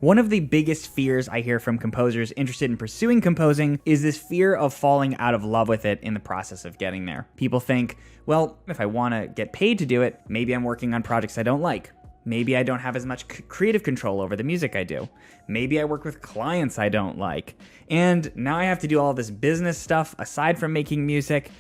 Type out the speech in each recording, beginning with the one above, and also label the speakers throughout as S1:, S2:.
S1: One of the biggest fears I hear from composers interested in pursuing composing is this fear of falling out of love with it in the process of getting there. People think, well, if I want to get paid to do it, maybe I'm working on projects I don't like. Maybe I don't have as much creative control over the music I do. Maybe I work with clients I don't like. And now I have to do all this business stuff aside from making music.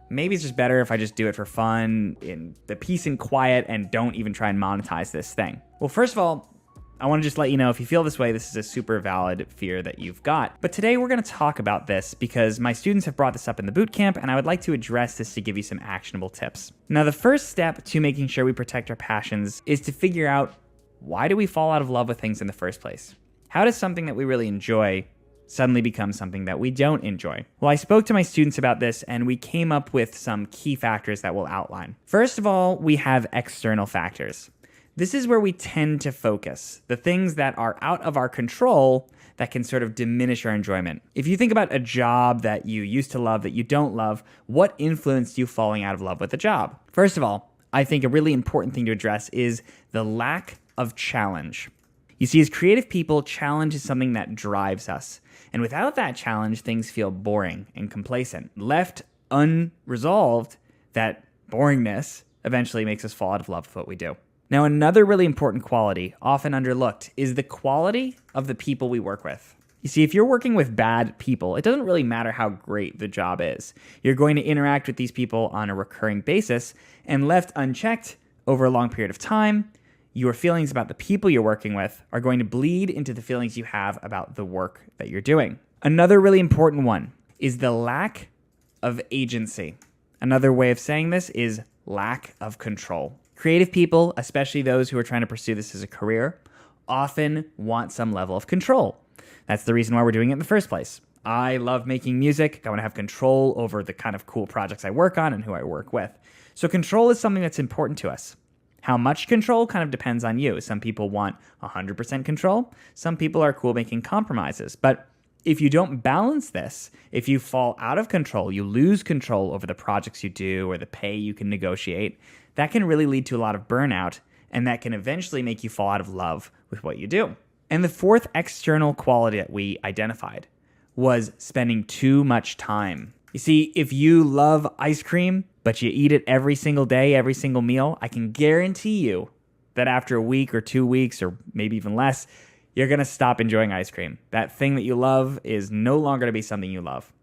S1: Maybe it's just better if I just do it for fun, in the peace and quiet, and don't even try and monetize this thing. Well, first of all, I want to just let you know if you feel this way, this is a super valid fear that you've got. But today we're going to talk about this because my students have brought this up in the bootcamp, and I would like to address this to give you some actionable tips. Now, the first step to making sure we protect our passions is to figure out, why do we fall out of love with things in the first place? How does something that we really enjoy suddenly become something that we don't enjoy? Well, I spoke to my students about this, and we came up with some key factors that we'll outline. First of all, we have external factors. This is where we tend to focus, the things that are out of our control that can sort of diminish our enjoyment. If you think about a job that you used to love that you don't love, what influenced you falling out of love with the job? First of all, I think a really important thing to address is the lack of challenge. You see, as creative people, challenge is something that drives us. And without that challenge, things feel boring and complacent. Left unresolved, that boringness eventually makes us fall out of love with what we do. Now, another really important quality, often underlooked, is the quality of the people we work with. You see, if you're working with bad people, it doesn't really matter how great the job is. You're going to interact with these people on a recurring basis, and left unchecked over a long period of time, your feelings about the people you're working with are going to bleed into the feelings you have about the work that you're doing. Another really important one is the lack of agency. Another way of saying this is lack of control. Creative people, especially those who are trying to pursue this as a career, often want some level of control. That's the reason why we're doing it in the first place. I love making music. I want to have control over the kind of cool projects I work on and who I work with. So control is something that's important to us. How much control kind of depends on you. Some people want 100% control. Some people are cool making compromises. But if you don't balance this, if you fall out of control, you lose control over the projects you do or the pay you can negotiate, that can really lead to a lot of burnout, and that can eventually make you fall out of love with what you do. And the fourth external quality that we identified was spending too much time. You see, if you love ice cream, but you eat it every single day, every single meal, I can guarantee you that after a week or 2 weeks, or maybe even less, you're going to stop enjoying ice cream. That thing that you love is no longer going to be something you love.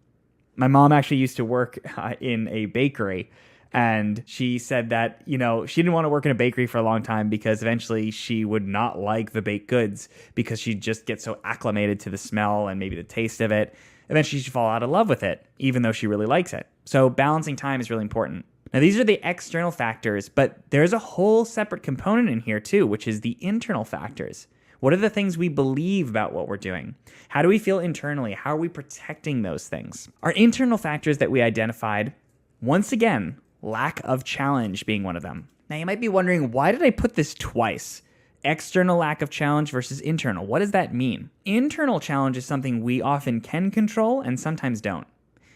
S1: My mom actually used to work in a bakery, and she said that, she didn't want to work in a bakery for a long time because eventually she would not like the baked goods because she'd just get so acclimated to the smell and maybe the taste of it. Eventually she'd fall out of love with it, even though she really likes it. So balancing time is really important. Now, these are the external factors, but there's a whole separate component in here too, which is the internal factors. What are the things we believe about what we're doing? How do we feel internally? How are we protecting those things? Our internal factors that we identified, once again, lack of challenge being one of them. Now, you might be wondering, why did I put this twice? External lack of challenge versus internal. What does that mean? Internal challenge is something we often can control and sometimes don't.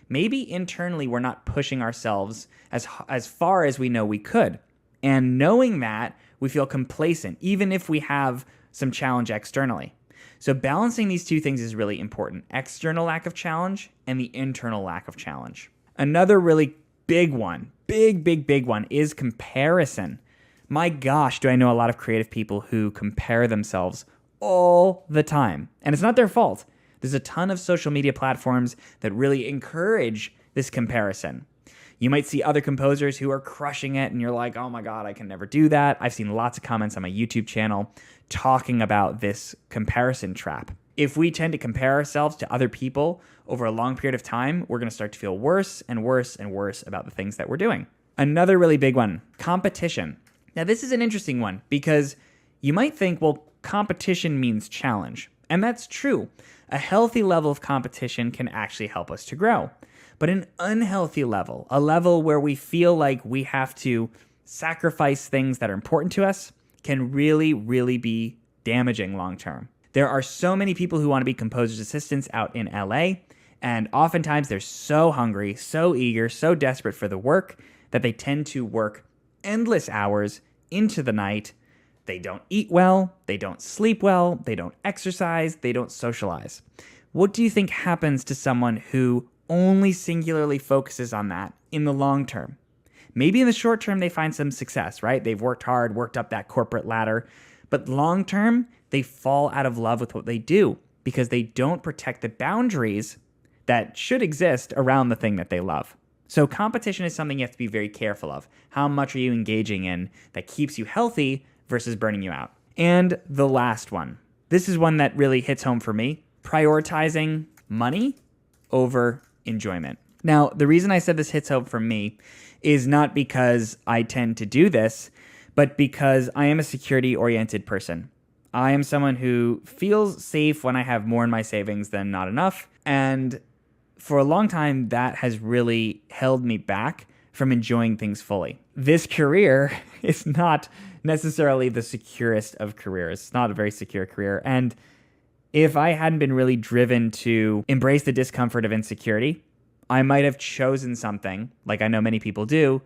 S1: Maybe internally we're not pushing ourselves as far as we know we could. And knowing that, we feel complacent, even if we have some challenge externally. So balancing these two things is really important. External lack of challenge and the internal lack of challenge. Another really big one, big one is comparison. My gosh, do I know a lot of creative people who compare themselves all the time. And it's not their fault. There's a ton of social media platforms that really encourage this comparison. You might see other composers who are crushing it and you're like, oh my God, I can never do that. I've seen lots of comments on my YouTube channel talking about this comparison trap. If we tend to compare ourselves to other people over a long period of time, we're going to start to feel worse and worse and worse about the things that we're doing. Another really big one, competition. Now, this is an interesting one because you might think, well, competition means challenge. And that's true. A healthy level of competition can actually help us to grow. But an unhealthy level, a level where we feel like we have to sacrifice things that are important to us, can really, really be damaging long term. There are so many people who want to be composers' assistants out in LA, and oftentimes they're so hungry, so eager, so desperate for the work that they tend to work endless hours into the night. They don't eat well, they don't sleep well, they don't exercise, they don't socialize. What do you think happens to someone who only singularly focuses on that in the long term? Maybe in the short term, they find some success, right? They've worked hard, worked up that corporate ladder. But long term, they fall out of love with what they do because they don't protect the boundaries that should exist around the thing that they love. So competition is something you have to be very careful of. How much are you engaging in that keeps you healthy versus burning you out? And the last one. This is one that really hits home for me. Prioritizing money over enjoyment. Now, the reason I said this hits home for me is not because I tend to do this, but because I am a security-oriented person. I am someone who feels safe when I have more in my savings than not enough. And for a long time, that has really held me back from enjoying things fully. This career is not necessarily the securest of careers. It's not a very secure career. And if I hadn't been really driven to embrace the discomfort of insecurity, I might have chosen something, like I know many people do,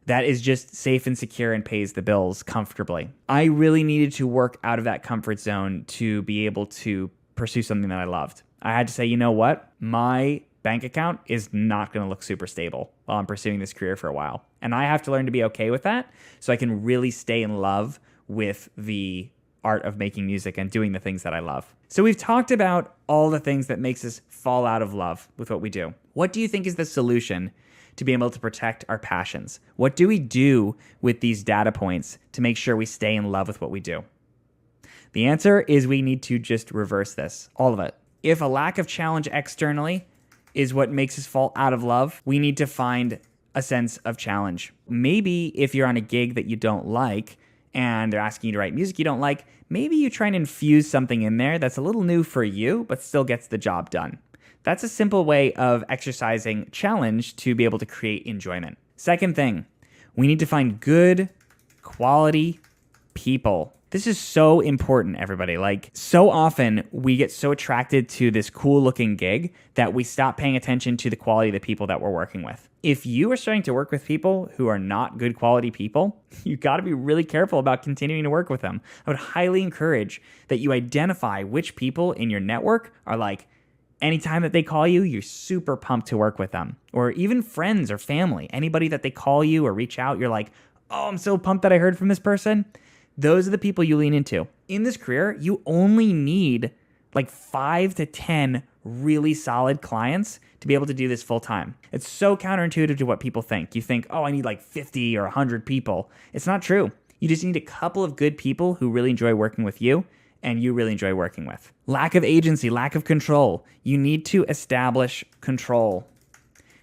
S1: that is just safe and secure and pays the bills comfortably. I really needed to work out of that comfort zone to be able to pursue something that I loved. I had to say, you know what? My bank account is not going to look super stable while I'm pursuing this career for a while. And I have to learn to be okay with that so I can really stay in love with the art of making music and doing the things that I love. So we've talked about all the things that makes us fall out of love with what we do. What do you think is the solution to be able to protect our passions? What do we do with these data points to make sure we stay in love with what we do? The answer is we need to just reverse this, all of it. If a lack of challenge externally is what makes us fall out of love, we need to find a sense of challenge. Maybe if you're on a gig that you don't like and they're asking you to write music you don't like, maybe you try and infuse something in there that's a little new for you, but still gets the job done. That's a simple way of exercising challenge to be able to create enjoyment. Second thing, we need to find good quality people. This is so important, everybody. Like, so often we get so attracted to this cool looking gig that we stop paying attention to the quality of the people that we're working with. If you are starting to work with people who are not good quality people, you got to be really careful about continuing to work with them. I would highly encourage that you identify which people in your network are like, anytime that they call you, you're super pumped to work with them. Or even friends or family, anybody that they call you or reach out, you're like, oh, I'm so pumped that I heard from this person. Those are the people you lean into. In this career, you only need like 5 to 10 really solid clients to be able to do this full time. It's so counterintuitive to what people think. You think, oh, I need like 50 or 100 people. It's not true. You just need a couple of good people who really enjoy working with you and you really enjoy working with. Lack of agency, lack of control. You need to establish control.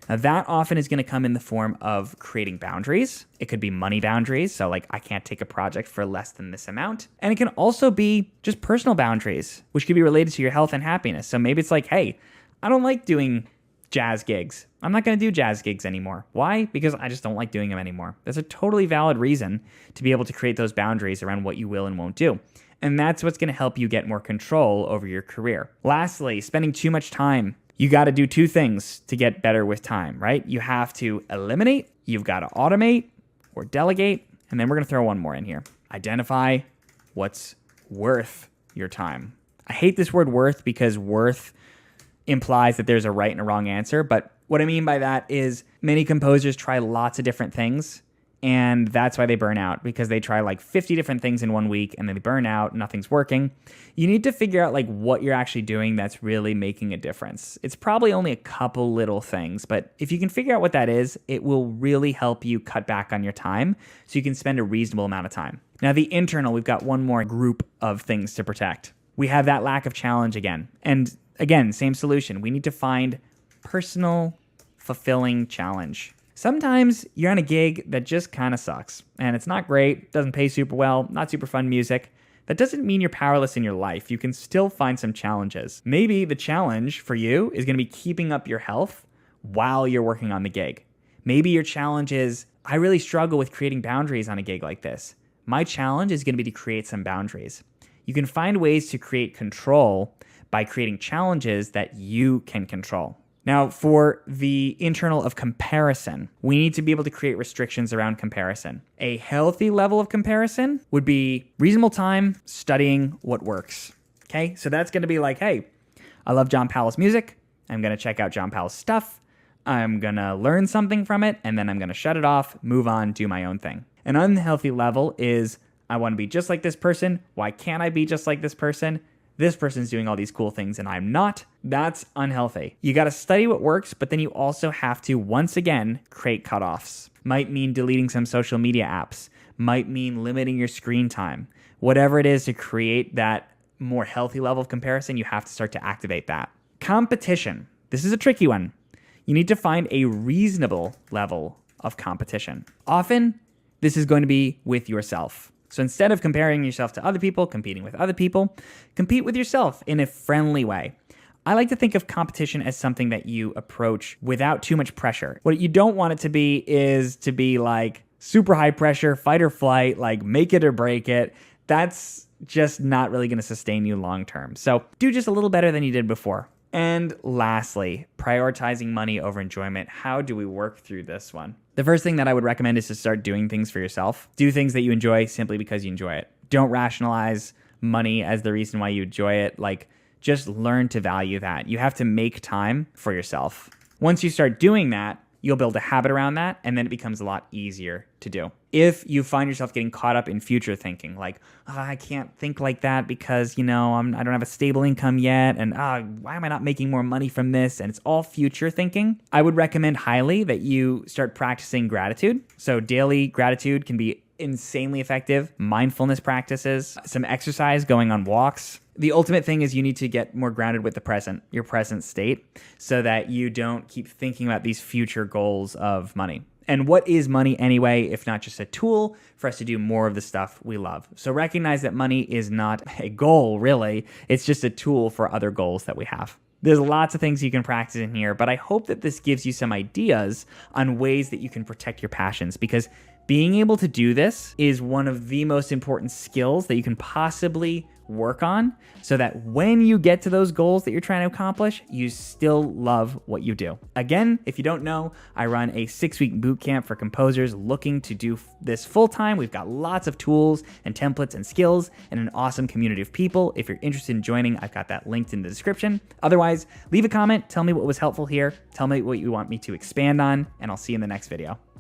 S1: Now, that often is going to come in the form of creating boundaries. It could be money boundaries, so like I can't take a project for less than this amount. And it can also be just personal boundaries, which could be related to your health and happiness. So maybe it's like, hey, I don't like doing jazz gigs. I'm not going to do jazz gigs anymore. Why? Because I just don't like doing them anymore. That's a totally valid reason to be able to create those boundaries around what you will and won't do. And that's what's going to help you get more control over your career. Lastly, spending too much time. You got to do two things to get better with time, right? You have to eliminate, you've got to automate or delegate, and then we're going to throw one more in here. Identify what's worth your time. I hate this word worth because worth implies that there's a right and a wrong answer, but what I mean by that is many composers try lots of different things, and that's why they burn out, because they try like 50 different things in 1 week and then they burn out, nothing's working. You need to figure out like what you're actually doing that's really making a difference. It's probably only a couple little things, but if you can figure out what that is, it will really help you cut back on your time so you can spend a reasonable amount of time. Now, the internal, we've got one more group of things to protect. We have that lack of challenge again. And again, same solution. We need to find personal, fulfilling challenge. Sometimes you're on a gig that just kind of sucks and it's not great, doesn't pay super well, not super fun music. That doesn't mean you're powerless in your life. You can still find some challenges. Maybe the challenge for you is going to be keeping up your health while you're working on the gig. Maybe your challenge is, I really struggle with creating boundaries on a gig like this. My challenge is going to be to create some boundaries. You can find ways to create control by creating challenges that you can control. Now, for the internal of comparison, we need to be able to create restrictions around comparison. A healthy level of comparison would be reasonable time studying what works. Okay, so that's going to be like, hey, I love John Powell's music. I'm going to check out John Powell's stuff. I'm going to learn something from it, and then I'm going to shut it off, move on, do my own thing. An unhealthy level is, I want to be just like this person. Why can't I be just like this person? This person's doing all these cool things and I'm not. That's unhealthy. You got to study what works, but then you also have to, once again, create cutoffs. Might mean deleting some social media apps. Might mean limiting your screen time. Whatever it is to create that more healthy level of comparison, you have to start to activate that. Competition. This is a tricky one. You need to find a reasonable level of competition. Often, this is going to be with yourself. So instead of comparing yourself to other people, competing with other people, compete with yourself in a friendly way. I like to think of competition as something that you approach without too much pressure. What you don't want it to be is to be like super high pressure, fight or flight, like make it or break it. That's just not really going to sustain you long term. So do just a little better than you did before. And lastly, prioritizing money over enjoyment. How do we work through this one? The first thing that I would recommend is to start doing things for yourself. Do things that you enjoy simply because you enjoy it. Don't rationalize money as the reason why you enjoy it. Like, just learn to value that. You have to make time for yourself. Once you start doing that, you'll build a habit around that, and then it becomes a lot easier to do. If you find yourself getting caught up in future thinking, like, I can't think like that because, I don't have a stable income yet, and why am I not making more money from this? And it's all future thinking. I would recommend highly that you start practicing gratitude. So daily gratitude can be insanely effective. Mindfulness practices, some exercise, going on walks. The ultimate thing is you need to get more grounded with the present, your present state, so that you don't keep thinking about these future goals of money. And what is money anyway, if not just a tool for us to do more of the stuff we love? So recognize that money is not a goal, really. It's just a tool for other goals that we have. There's lots of things you can practice in here, but I hope that this gives you some ideas on ways that you can protect your passions, because being able to do this is one of the most important skills that you can possibly work on, so that when you get to those goals that you're trying to accomplish, you still love what you do. Again, if you don't know, I run a 6-week boot camp for composers looking to do this full time. We've got lots of tools and templates and skills and an awesome community of people. If you're interested in joining, I've got that linked in the description. Otherwise, leave a comment, tell me what was helpful here, tell me what you want me to expand on, and I'll see you in the next video.